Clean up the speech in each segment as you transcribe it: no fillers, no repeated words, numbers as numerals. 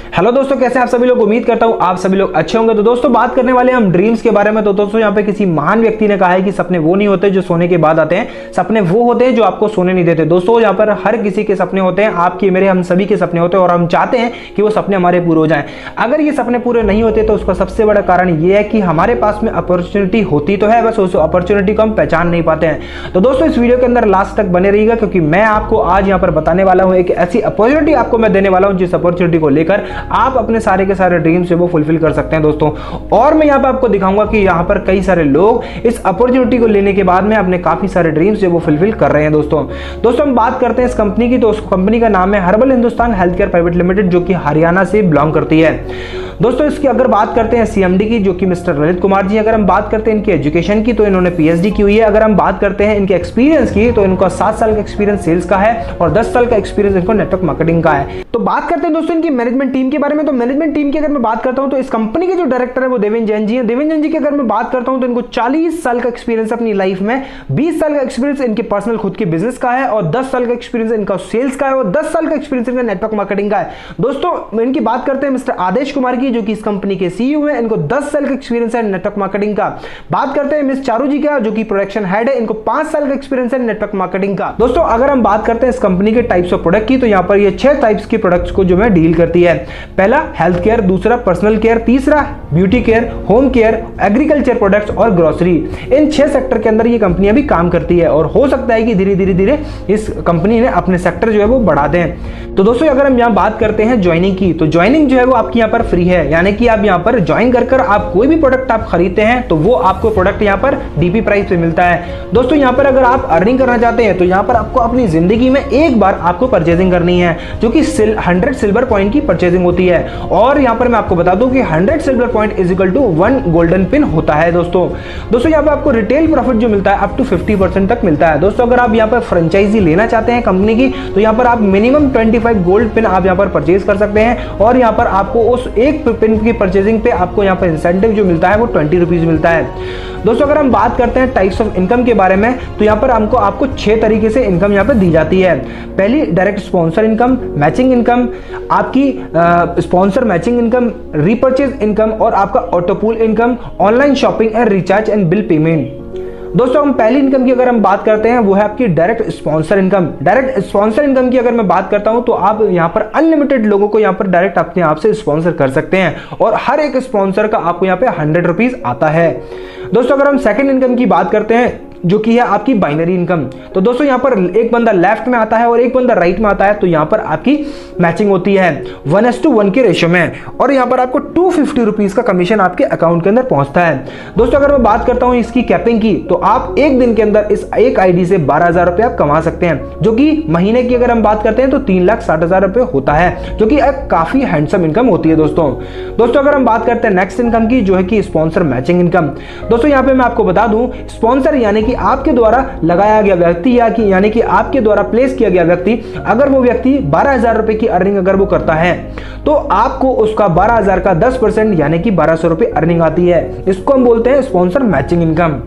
Hello दोस्तों, कैसे आप सभी लोग। उम्मीद करता हूं आप सभी लोग अच्छे होंगे। तो दोस्तों बात करने वाले हम ड्रीम्स के बारे में। तो दोस्तों यहाँ पे किसी महान व्यक्ति ने कहा है कि सपने वो नहीं होते जो सोने के बाद आते हैं, सपने वो होते हैं जो आपको सोने नहीं देते। दोस्तों यहाँ पर हर किसी के सपने होते हैं, आपके मेरे हम सभी के सपने होते हैं और हम चाहते हैं कि वो सपने हमारे पूरे हो जाएं। अगर ये सपने पूरे नहीं होते तो उसका सबसे बड़ा कारण ये है कि हमारे पास में अपॉर्चुनिटी होती तो है, बस उस अपॉर्चुनिटी को हम पहचान नहीं पाते हैं। तो दोस्तों इस वीडियो के अंदर लास्ट तक बने रहिएगा, क्योंकि मैं आपको आज यहाँ पर बताने वाला हूँ एक ऐसी अपॉर्चुनिटी आपको मैं देने वाला हूँ जिस अपॉर्चुनिटी को लेकर आप अपने सारे के सारे ड्रीम्स है वो फुलफिल कर सकते हैं दोस्तों। और मैं यहाँ पे आपको दिखाऊंगा कि यहाँ पर कई सारे लोग इस अपॉर्चुनिटी को लेने के बाद में अपने काफी सारे ड्रीम्स है वो फुलफिल कर रहे हैं दोस्तों हम बात करते हैं इस कंपनी की। तो उस कंपनी का नाम है herbal Hindustan health care private limited, जो कि हरियाणा से बिलोंग करती है। दोस्तों इसकी अगर बात करते हैं सीएमडी की, जो कि मिस्टर ललित कुमार जी, अगर हम बात करते हैं इनकी एजुकेशन की तो इन्होंने पीएचडी की हुई है। अगर हम बात करते हैं इनके एक्सपीरियंस की तो इनका 7 साल का एक्सपीरियंस सेल्स का है और 10 साल का एक्सपीरियंस इनको नेटवर्क मार्केटिंग का है। तो बात करते हैं दोस्तों इनकी मैनेजमेंट टीम के बारे में। तो मैनेजमेंट टीम की अगर मैं बात करता हूं तो इस कंपनी के जो डायरेक्टर है वो देवेंद्र जैन जी हैं। देवेंद्र जैन जी की अगर मैं बात करता हूं तो इनको 40 साल का एक्सपीरियंस अपनी लाइफ में, 20 साल का एक्सपीरियंस इनके पर्सनल खुद के बिजनेस का है और 10 साल का एक्सपीरियंस इनका सेल्स का है और 10 साल का एक्सपीरियंस इनका नेटवर्क मार्केटिंग का है। दोस्तों इनकी बात करते हैं मिस्टर आदेश कुमार की, जो कि इस कंपनी के सीईओ है। इनको 10 साल का एक्सपीरियंस है नेटवर्क मार्केटिंग का। बात करते हैं मिस चारू जी का, जो कि प्रोडक्शन हेड है। इनको 5 साल का एक्सपीरियंस है नेटवर्क मार्केटिंग का। दोस्तों अगर हम बात करते हैं इस कंपनी के टाइप्स ऑफ प्रोडक्ट की, तो यहां पर ये 6 टाइप्स के प्रोडक्ट्स को जो है डील करती है। पहला हेल्थ केयर, दूसरा पर्सनल केयर, तीसरा beauty care, home care, agriculture products और ग्रोसरी। इन 6 सेक्टर के अंदर ये कंपनियां भी काम करती है और हो सकता है कि धीरे धीरे इस कंपनी ने अपने सेक्टर जो है वो बढ़ा दें। तो दोस्तों अगर हम यहां बात करते हैं ज्वाइनिंग की, तो ज्वाइनिंग जो है वो आपकी यहां पर फ्री है, यानी कि आप यहां पर ज्वाइन कर आप कोई भी प्रोडक्ट आप खरीदते हैं तो वो आपको प्रोडक्ट यहां पर डीपी प्राइस पे मिलता है। दोस्तों यहां पर अगर आप अर्निंग करना चाहते हैं तो यहां पर आपको अपनी जिंदगी में एक बार आपको परचेजिंग करनी है, जो कि 100 सिल्वर पॉइंट की परचेजिंग होती है। और यहां पर मैं आपको बता दूं कि 100 silver point is equal to 1 golden pin होता है दोस्तों यहां पर आपको रिटेल प्रॉफिट जो मिलता है अप टू 50% तक मिलता है। दोस्तों अगर आप यहां पर फ्रेंचाइजी लेना चाहते हैं कंपनी की, तो यहां पर आप मिनिमम 25 गोल्ड पिन आप यहां पर परचेज कर सकते हैं और यहां पर आपको उस एक पिन की परचेजिंग पे आपको यहां पर इंसेंटिव जो मिलता है वो 20 रुपीज मिलता है। दोस्तों अगर हम बात करते हैं टाइप्स ऑफ इनकम के बारे में, तो यहां पर आपको 6 तरीके से इनकम यहां पर दी जाती है। पहली direct sponsor income, matching income, आपकी sponsor matching income, repurchase income और आपका autopool income, online shopping and recharge and bill payment. दोस्तों हम पहली इनकम की अगर हम बात करते हैं वो है आपकी direct sponsor income. Direct sponsor income की अगर मैं बात करता हूं तो आप यहां पर अनलिमिटेड लोगों को यहां पर डायरेक्ट अपने आप से स्पॉन्सर कर सकते हैं और हर एक स्पॉन्सर का आपको यहां पे 100 रुपीज आता है। दोस्तों अगर हम सेकंड इनकम की बात करते हैं, जो कि है आपकी बाइनरी इनकम, तो दोस्तों यहां पर एक बंदा लेफ्ट में आता है और एक बंदा राइट में आता है, तो यहां पर आपकी मैचिंग होती है 1:1 के रेशियो में और यहां पर आपको 250 रुपीज का कमीशन आपके अकाउंट के अंदर पहुंचता है। दोस्तों अगर मैं बात करता हूं इसकी कैपिंग की, तो आप एक दिन के अंदर इस एक आईडी से 12,000 रुपए आप कमा सकते हैं, जो कि महीने की अगर हम बात करते हैं तो 3,60,000 रुपए होता है, जो कि एक काफी हैंडसम इनकम होती है दोस्तों अगर हम बात करते हैं नेक्स्ट इनकम की, जो है कि स्पॉन्सर मैचिंग इनकम। दोस्तों यहां पे मैं आपको बता दूं, स्पॉन्सर यानी कि आपके द्वारा लगाया गया व्यक्ति यानी कि आपके द्वारा प्लेस किया गया व्यक्ति, अगर वो व्यक्ति 12,000 रुपए की अर्निंग अगर वो करता है तो आपको उसका 12,000 का 10% यानी कि 1,200 रुपए अर्निंग आती है। इसको हम बोलते हैं स्पॉन्सर मैचिंग इनकम।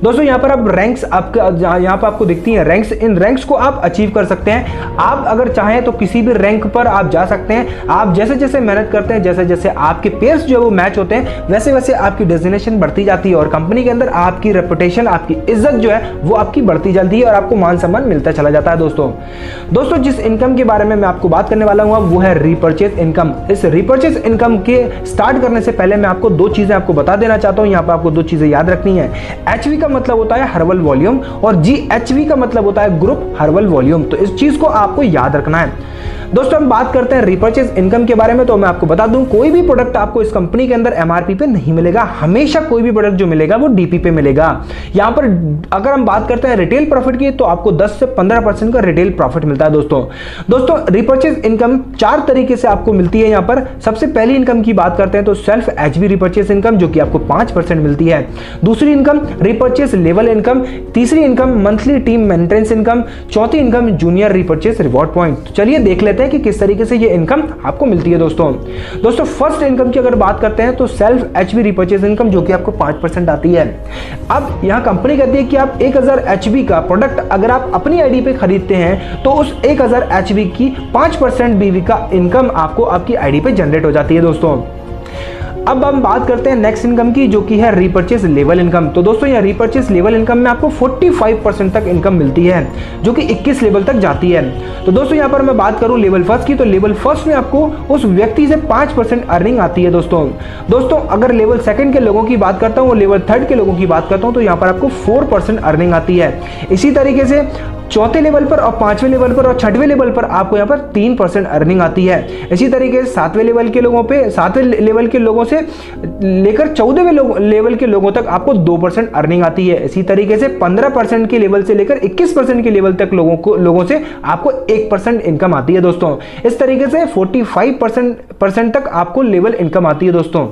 दोस्तों यहाँ पर अब रैंक्स यहाँ पर आपको दिखती हैं रैंक्स, इन रैंक्स को आप अचीव कर सकते हैं। आप अगर चाहें तो किसी भी रैंक पर आप जा सकते हैं। आप जैसे जैसे मेहनत करते हैं, जैसे जैसे आपके पेयर्स जो है वो मैच होते हैं, वैसे वैसे आपकी डेजिग्नेशन बढ़ती जाती है और कंपनी के अंदर आपकी रेपुटेशन, आपकी इज्जत जो है वो आपकी बढ़ती जाती है और आपको मान सम्मान मिलता चला जाता है। दोस्तों जिस इनकम के बारे में मैं आपको बात करने वाला हूँ वो है रीपर्चेज इनकम। इस रीपर्चेज इनकम के स्टार्ट करने से पहले मैं आपको 2 चीजें आपको बता देना चाहता हूँ। यहाँ पर आपको 2 चीजें याद रखनी है। एचवी का मतलब होता है हर्बल वॉल्यूम और जीएचवी का मतलब होता है ग्रुप हर्बल वॉल्यूम। तो इस चीज को आपको याद रखना है। दोस्तों हम बात करते हैं रिपर्चेज इनकम के बारे में, तो मैं आपको बता दूं कोई भी प्रोडक्ट आपको इस कंपनी के अंदर एमआरपी पे नहीं मिलेगा। हमेशा कोई भी प्रोडक्ट जो मिलेगा वो डीपी पे मिलेगा। यहां पर अगर हम बात करते हैं रिटेल प्रॉफिट की, तो आपको 10 से 15% का रिटेल प्रॉफिट मिलता है दोस्तों रिपर्चेज इनकम 4 तरीके से आपको मिलती है। यहां पर सबसे पहली इनकम की बात करते हैं तो सेल्फ एचवी रिपर्चेज इनकम, जो कि आपको 5% मिलती है। दूसरी income repurchase repurchase level income, तीसरी income monthly team maintenance income, चौथी income junior repurchase reward point. तो चलिए देख लेते हैं कि किस तरीके से ये इनकम आपको मिलती है दोस्तों फर्स्ट इनकम की अगर बात करते हैं तो सेल्फ एचवी रीपर्चेस इनकम, जो कि आपको 5% आती है। अब यहां कंपनी कहती है कि आप 1000 एचवी का प्रोडक्ट अगर आप अपनी आईडी पे खरीदते हैं तो उस 1000 एचवी की 5% बीवी का इनकम आपको आपकी आईडी पे जनरेट हो जाती है दोस्तों। अब हम बात करते हैं नेक्स्ट इनकम की, जो कि है रीपर्चेस लेवल इनकम। तो दोस्तों यहाँ रीपर्चेस लेवल इनकम में आपको 45% तक इनकम मिलती है, जो कि 21 लेवल तक जाती है। तो दोस्तों यहाँ पर मैं बात करूं लेवल फर्स्ट की, तो लेवल फर्स्ट में आपको उस व्यक्ति से 5% अर्निंग आती है दोस्तों अगर लेवल सेकंड के लोगों की बात करता हूँ, लेवल थर्ड के लोगों की बात करता हूँ, तो यहाँ पर आपको 4% अर्निंग आती है। इसी तरीके से चौथे लेवल पर और पांचवें लेवल पर और छठवें लेवल पर आपको यहाँ पर 3% अर्निंग आती है। इसी तरीके से सातवें लेवल के लोगों से लेकर 14वें लेवल के लोगों तक आपको 2% अर्निंग आती है। इसी तरीके से 15% के लेवल से लेकर 21% के लेवल तक लोगों से आपको 1% इनकम आती है दोस्तों। इस तरीके से 45% तक आपको लेवल इनकम आती है दोस्तों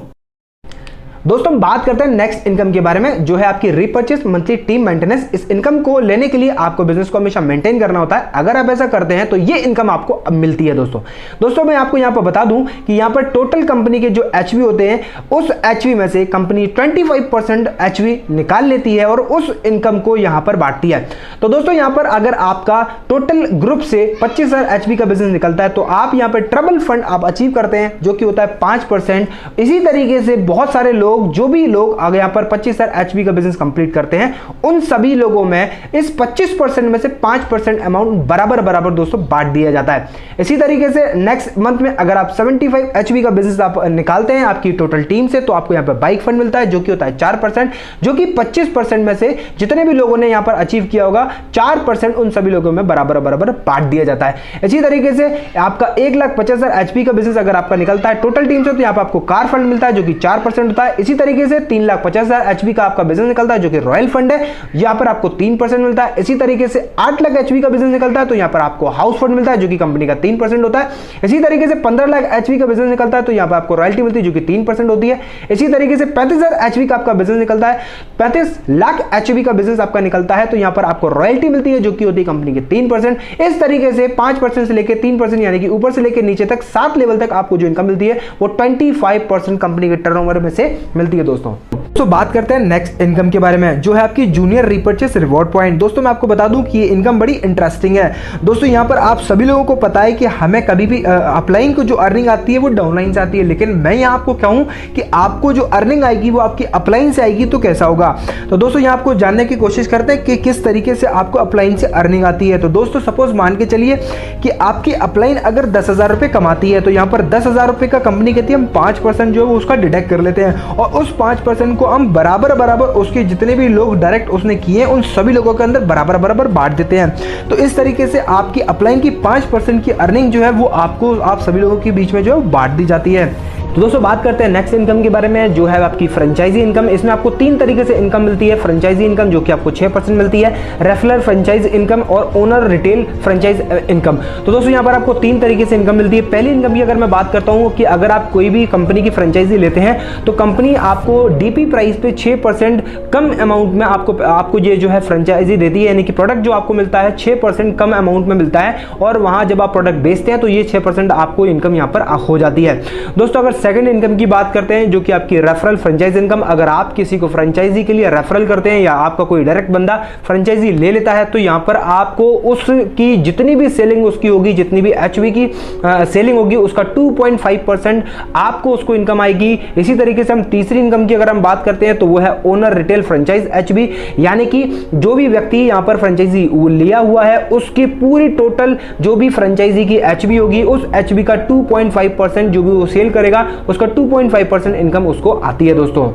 हम बात करते हैं नेक्स्ट इनकम के बारे में, जो है आपकी रीपर्चेस मंथली टीम मेंटेनेंस। इस इनकम को लेने के लिए आपको बिजनेस को हमेशा मेंटेन करना होता है। अगर आप ऐसा करते हैं तो ये इनकम आपको अब मिलती है दोस्तों मैं आपको यहां पर बता दूं कि यहां पर टोटल कंपनी के जो एचवी होते हैं, उस एचवी में से कंपनी 25% एचवी निकाल लेती है और उस इनकम को यहां पर बांटती है। तो दोस्तों यहां पर अगर आपका टोटल ग्रुप से 25,000 एचवी का बिजनेस निकलता है तो आप यहां पर ट्रबल फंड आप अचीव करते हैं, जो कि होता है 5%। इसी तरीके से बहुत सारे जो भी लोग आगे यहां पर 25,000 एचपी का बिजनेस कंप्लीट करते हैं, उन सभी लोगों में इस 25% में से 5% अमाउंट बराबर दोस्तों बांट दिया जाता है। इसी तरीके से नेक्स्ट मंथ में अगर आप 75 एचपी का बिजनेस आप निकालते हैं आपकी टोटल टीम से, तो आपको यहां पर बाइक फंड मिलता है, जो कि होता है 4%, जो कि 25% में से जितने भी लोगों ने यहां पर अचीव किया होगा 4% उन सभी लोगों में बराबर बांट दिया जाता है। इसी तरीके से आपका 1,50,000 एचपी का बिजनेस अगर आपका निकलता है टोटल टीम से, तो यहां पर आपको कार फंड मिलता है, जो कि 4% होता है। इसी तरीके से 3,50,000 एचपी का आपका बिजनेस निकलता है, जो कि रॉयल फंड है, यहां पर आपको 3% मिलता है। इसी तरीके से 8 लाख एचपी का बिजनेस निकलता है, तो यहां पर आपको हाउस फंड मिलता है, जो कि कंपनी का 3% होता है। इसी तरीके से 15 लाख एचपी का बिजनेस निकलता है, तो यहां पर आपको रॉयल्टी मिलती है, जो कि 3% होती है। इसी तरीके से 35,000 एचपी का आपका बिजनेस निकलता है, 35 लाख एचपी का बिजनेस आपका निकलता है, तो यहां पर आपको रॉयल्टी मिलती है, जो कि होती है कंपनी के 3%। इस तरीके से 5% से लेकर 3%, यानी कि ऊपर से लेकर नीचे तक 7 लेवल तक आपको जो इनकम मिलती है वो 25% कंपनी के टर्नओवर में से मिलती है दोस्तों। बात करते हैं नेक्स्ट इनकम के बारे में, जो है आपकी जूनियर रीपर्चेस रिवॉर्ड पॉइंट। दोस्तों मैं आपको बता दूं कि ये इनकम बड़ी इंटरेस्टिंग है दोस्तों। यहां पर आप सभी लोगों को पता है कि हमें कभी भी अपलाइन को जो अर्निंग आती है वो डाउनलाइन से आती है, लेकिन मैं यहां आपको कहूं कि आपको जो अर्निंग आएगी वो आपकी अपलाइन से आएगी, तो कैसा होगा। तो दोस्तों यहां आपको जानने की कोशिश करते हैं कि किस तरीके से आपको अपलाइन से अर्निंग आती है। तो दोस्तों सपोज मान के चलिए कि आपकी अपलाइन अगर 10,000 रुपए कमाती है, तो यहां पर 10,000 रुपए का कंपनी कहती है हम 5% जो है उसका डिडक्ट कर लेते हैं, और उस 5% को हम बराबर उसके जितने भी लोग डायरेक्ट उसने किए उन सभी लोगों के अंदर बराबर बांट देते हैं। तो इस तरीके से आपकी अपलाइन की 5% की अर्निंग जो है वो आपको आप सभी लोगों के बीच में जो है बांट दी जाती है। तो दोस्तों बात करते हैं नेक्स्ट इनकम के बारे में, जो है आपकी फ्रेंचाइजी इनकम। इसमें आपको 3 तरीके से इनकम मिलती है। फ्रेंचाइजी इनकम जो कि आपको 6% मिलती है, रेफरल फ्रेंचाइज इनकम और ओनर रिटेल फ्रेंचाइज इनकम। तो दोस्तों यहाँ पर आपको 3 तरीके से इनकम मिलती है। पहली इनकम की अगर मैं बात करता हूँ कि अगर आप कोई भी कंपनी की फ्रेंचाइजी लेते हैं तो कंपनी आपको डीपी प्राइस पे 6% कम अमाउंट में आपको ये जो है फ्रेंचाइजी देती है, यानी कि प्रोडक्ट जो आपको मिलता है 6% कम अमाउंट में मिलता है, और वहां जब आप प्रोडक्ट बेचते हैं तो ये 6% आपको इनकम यहाँ पर हो जाती है। दोस्तों अगर सेकंड इनकम की बात करते हैं, जो कि आपकी रेफरल फ्रेंचाइज इनकम, अगर आप किसी को फ्रेंचाइजी के लिए रेफरल करते हैं या आपका कोई डायरेक्ट बंदा फ्रेंचाइजी ले लेता है, तो यहां पर आपको उसकी जितनी भी सेलिंग उसकी होगी, जितनी भी एचवी की सेलिंग होगी, उसका 2.5% आपको उसको इनकम आएगी। इसी तरीके से हम तीसरी इनकम की अगर हम बात करते हैं तो वो है ओनर रिटेल फ्रेंचाइज एचबी, यानी कि जो भी व्यक्ति यहां पर फ्रेंचाइजी लिया हुआ है उसकी पूरी टोटल जो भी फ्रेंचाइजी की एचबी होगी, उस एचबी का 2.5% जो भी वो सेल करेगा उसका 2.5% इनकम उसको आती है दोस्तों।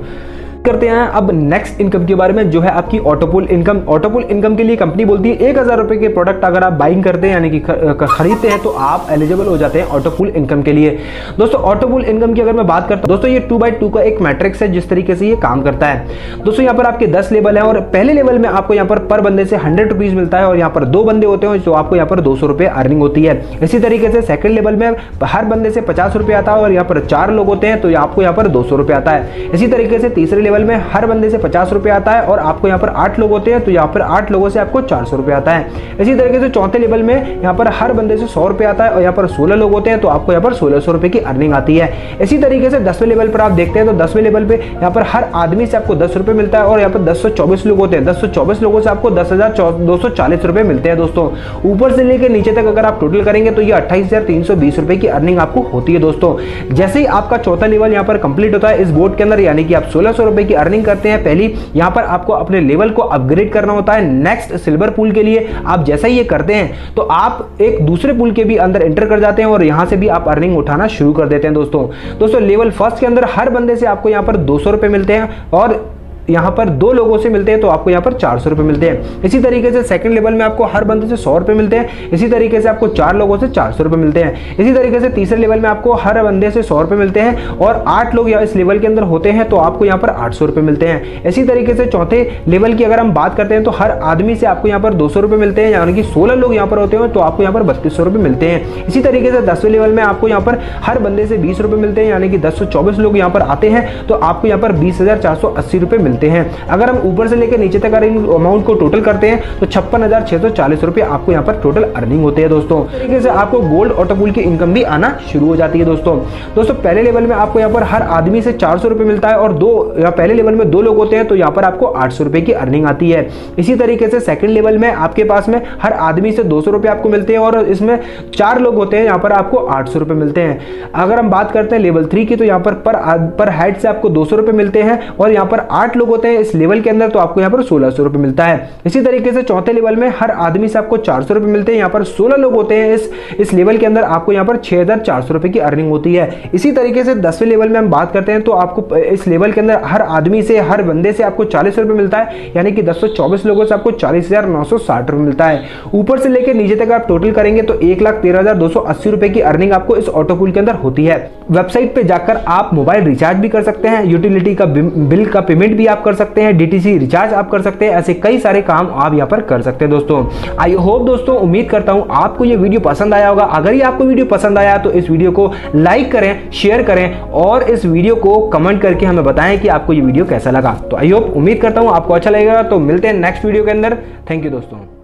करते हैं अब नेक्स्ट इनकम के बारे में, जो है आपकी ऑटोपुल इनकम। ऑटोपुल इनकम के लिए कंपनी बोलती है 1,000 रुपए के प्रोडक्ट अगर आप बाइंग करते हैं यानी कि खरीदते हैं तो आप एलिजिबल हो जाते हैं ऑटोपुल इनकम के लिए। दोस्तों ऑटोपुल इनकम की अगर मैं बात करता हूं दोस्तों, ये 2x2 का एक मैट्रिक्स है जिस तरीके से ये काम करता है। दोस्तों यहाँ पर आपके 10 लेवल है और पहले लेवल में आपको यहाँ पर बंदे से 100 रुपीज मिलता है और यहाँ पर 2 बंदे होते हैं तो आपको यहाँ पर 200 रुपए अर्निंग होती है। इसी तरीके से सेकंड लेवल में हर बंदे से 50 रुपए आता है और यहाँ पर 4 लोग होते हैं तो आपको यहाँ पर 200 रुपए आता है। इसी तरीके से तीसरे लेवल में हर बंदे से 50 रुपये आता है और आपको यहाँ पर 8 लोग होते हैं तो यहाँ पर 8 लोगों से आपको 400 रुपये आता है। इसी तरीके से चौथे लेवल में यहाँ पर हर बंदे से 100 रुपये आता है और यहाँ पर 16 लोग होते हैं तो आपको यहाँ पर 1600 रुपये की अर्निंग आती है। इसी तरीके से 10वें लेवल पर आप देखते हैं तो 10वें लेवल पे यहाँ पर हर आदमी से आपको 10 रुपये मिलता है और यहाँ पर 1024 लोग होते हैं। 1024 लोगों से आपको 10,240 रुपये मिलते हैं दोस्तों। ऊपर से लेकर नीचे तक अगर आप टोटल करेंगे तो ये 28,320 रुपये की अर्निंग आपको होती है दोस्तों। जैसे ही आपका चौथा लेवल यहाँ पर कंप्लीट होता है इस बोर्ड के अंदर, यानी कि आप 1600 रुपये की अर्निंग करते हैं, पहली यहाँ पर आपको अपने लेवल को अपग्रेड करना होता है नेक्स्ट सिल्वर पूल के लिए। आप जैसा ही ये करते हैं तो आप एक दूसरे पूल के भी अंदर एंटर कर जाते हैं और यहां से भी आप अर्निंग उठाना शुरू कर देते हैं दोस्तों। लेवल फर्स्ट के अंदर हर बंदे से आपको यहां पर 200 रुपए मिलते हैं और यहाँ पर 2 लोगों से मिलते हैं तो आपको यहाँ पर 400 रुपये मिलते हैं। इसी तरीके से सेकंड लेवल में आपको हर बंदे से 100 रुपये मिलते हैं। इसी तरीके से आपको 4 लोगों से 400 रुपये मिलते हैं। इसी तरीके से तीसरे लेवल में आपको हर बंदे से 100 रुपये मिलते हैं और 8 लोग इस लेवल के अंदर होते हैं तो आपको यहाँ पर 800 रुपये मिलते हैं। इसी तरीके से चौथे लेवल की अगर हम बात करते हैं तो हर आदमी से आपको यहाँ पर 200 रुपये मिलते हैं, यानी कि 16 लोग यहाँ पर होते हैं तो आपको यहाँ पर 3200 रुपये मिलते हैं। इसी तरीके से 10वें लेवल में आपको यहाँ पर हर बंदे से 20 रुपये मिलते हैं, यानी कि 1024 लोग यहाँ पर आते हैं तो आपको यहाँ पर 20,480 रुपये मिलते हैं। अगर हम ऊपर से लेकर नीचे तक अमाउंट को टोटल करते हैं तो 56,640 रुपये आपको यहाँ पर टोटल अर्निंग होते हैं दोस्तों। तरीके से आपको गोल्ड ऑटो पूल की इनकम भी आना शुरू हो जाती है दोस्तों। पहले लेवल में आपको यहाँ पर हर आदमी से 400 रुपये मिलता है और पहले लेवल में 2 लोग होते हैं तो यहाँ पर आपको 800 रुपये की अर्निंग आती है। इसी तरीके से सेकंड लेवल में आपके पास में हर आदमी से 200 रुपये आपको मिलते हैं और इसमें 4 लोग होते हैं, यहाँ पर आपको 800 रुपये मिलते हैं। अगर हम बात करते हैं लेवल 3 की तो यहाँ पर हेड से आपको 200 रुपये मिलते हैं और यहाँ पर 8 लोग होते हैं इस लेवल के अंदर तो आपको यहाँ पर 1600 रुपये मिलता है। इसी तरीके से चौथे लेवल में हर आदमी से आपको 400 रुपये मिलते हैं, यहाँ पर 16 लोग होते हैं इस लेवल के अंदर आपको यहाँ पर 6,400 रुपये की अर्निंग होती है। इसी तरीके से 10वें लेवल में हम बात करते हैं तो आपको इस लेवल के अंदर हर आदमी से हर बंदे से आपको 40 रुपये मिलता है, यानी कि 1024 लोगों से आपको 40,960 रुपये मिलता है। ऊपर से लेकर नीचे तक आप टोटल करेंगे तो 1,13,280 रुपये की अर्निंग आपको इस ऑटो पूल के अंदर होती है। वेबसाइट पे जाकर आप मोबाइल रिचार्ज भी कर सकते हैं, यूटिलिटी का बिल का पेमेंट भी आप कर सकते हैं, DTC रिचार्ज आप कर सकते हैं, ऐसे कई सारे काम आप यहाँ पर कर सकते हैं दोस्तों। आई होप दोस्तों, उम्मीद करता हूँ आपको ये वीडियो पसंद आया होगा। अगर ये आपको वीडियो पसंद आया तो इस वीडियो को लाइक करें, शेयर करें और इस वीडियो को कमेंट करके हमें बताएं कि आपको ये वीडियो कैसा लगा। तो आई होप, उम्मीद करता हूँ आपको अच्छा लगेगा। तो मिलते हैं नेक्स्ट वीडियो के अंदर। थैंक यू दोस्तों।